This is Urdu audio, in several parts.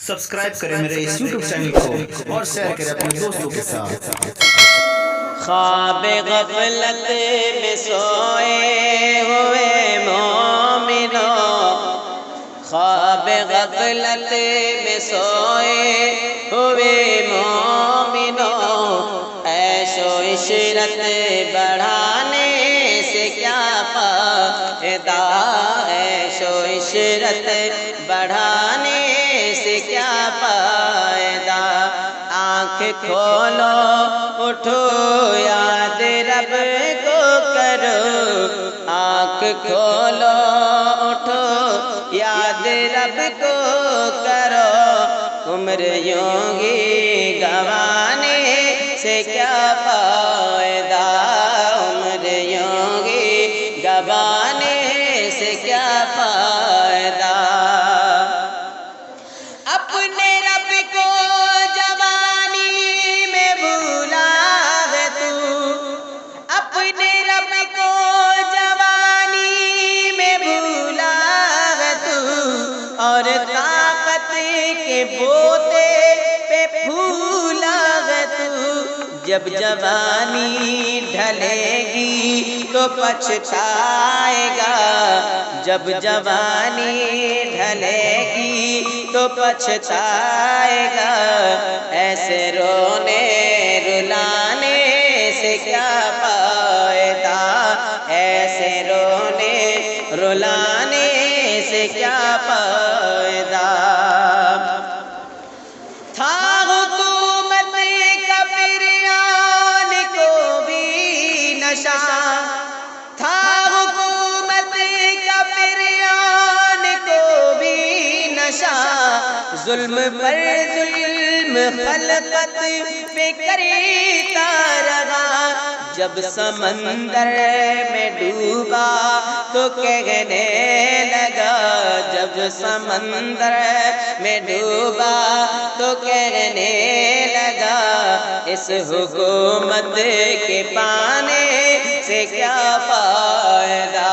سبسکرائب کریں میرے اس یوٹیوب چینل کو اور شیئر کریں اپنے دوستوں کے ساتھ۔ خواب غفلت میں سوئے ہوئے مومنوں، خواب غفلت میں سوئے ہوئے مومنوں، عیش و عشرت بڑھانے سے کیا فائدہ، عیش و عشرت بڑھانے سے کیا فائدہ، آنکھ کھولو اٹھو یاد رب کو کرو، آنکھ کھولو اٹھو یاد رب کو کرو، عمر یوں ہی گنوانے سے کیا فائدہ، عمر یوں ہی گنوانے سے کیا فائدہ، اپنے رب کو جوانی میں بھولا ہے تو، اپنے رب کو جوانی میں بھولا ہے تو، اور طاقت کے بوتے پہ پھولا ہے تو، جب جوانی ڈھلے گی تو پچھتائے گا، جب جوانی ڈھلے گی تو پچھتائے گا، ایسے رونے رلانے سے کیا فائدہ، ایسے رونے رلانے سے کیا فائدہ، تھا حکومت کافران کو بھی نشہ، تھا حکومت کافران کو بھی نشہ، ظلم پر ظلم خلقت پہ کرتا رہا، جب سمندر میں ڈوبا تو کہنے لگا، جب سمندر میں ڈوبا تو کہنے لگا، اس حکومت کے پانے سے کیا فائدہ،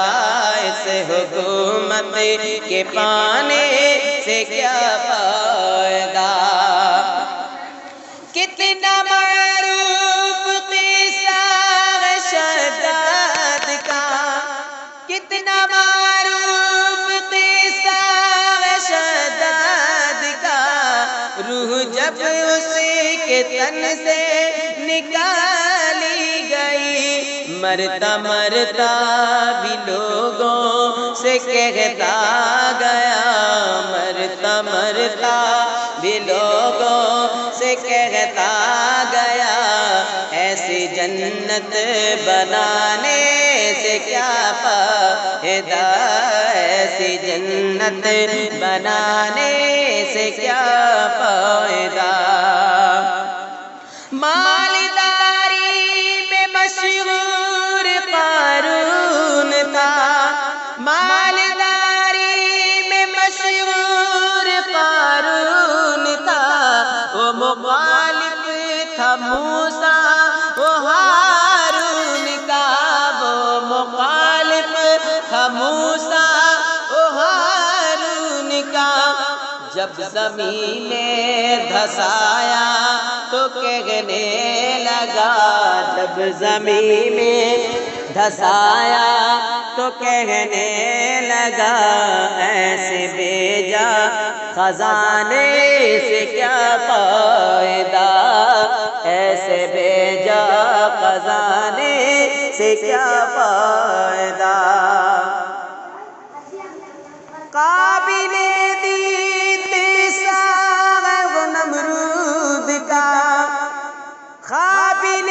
اس حکومت کے پانے سے کیا فائدہ، کتنا معروف قصہ ہے شداد کا، کتنا معروف قصہ ہے شداد کا، روح جب اس کے تن سے نکالی گئی، مرتا مرتا بھی لوگوں سے کہتا گیا، مرتا مرتا بھی لوگوں سے کہتا گیا، ایسی جنت بنانے سے کیا فائدہ، ایسی جنت بنانے سے کیا فائدہ، مالداری میں مشہور قارون تھا، مالداری میں مشہور قارون تھا، وہ مخالف تھا موسیٰ و ہارون کا، وہ مخالف تھا موسیٰ و ہارون کا، جب زمین میں دھسایا تو کہنے لگا، جب زمین میں دھسایا تو کہنے لگا، ایسے بھیجا خزانے سے کیا فائدہ، ایسے بھیجا خزانے سے کیا فائدہ، قابل دید قصہ ہے وہ نمرود کا، قابل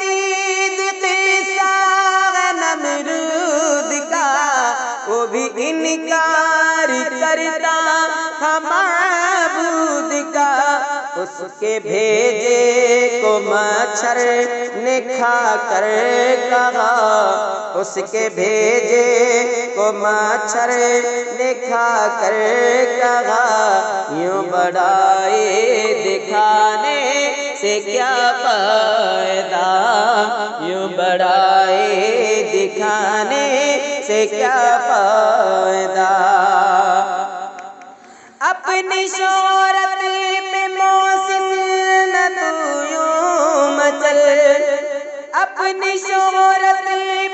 دید قصہ ہے نمرود کا، وہ بھی انکار کرتا تھا معبود کا، اس کے بھیجے کو مچھر نے کھا کر کہا، اس کے بھیجے کو مچھر نے کھا کر کہا، یوں بڑائی دکھانے سے کیا فائدہ، یوں بڑائی دکھانے سے کیا فائدہ، اپنی شہرت اپنی شہرت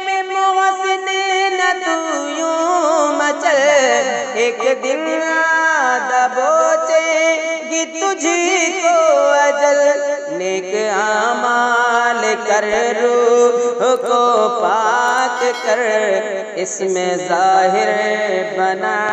پہ محسن نہ تو یوں مچل، ایک دن دبوچے گی تجھ کو اجل، نیک اعمال کر روح کو پاک کر، اس میں ظاہر بنا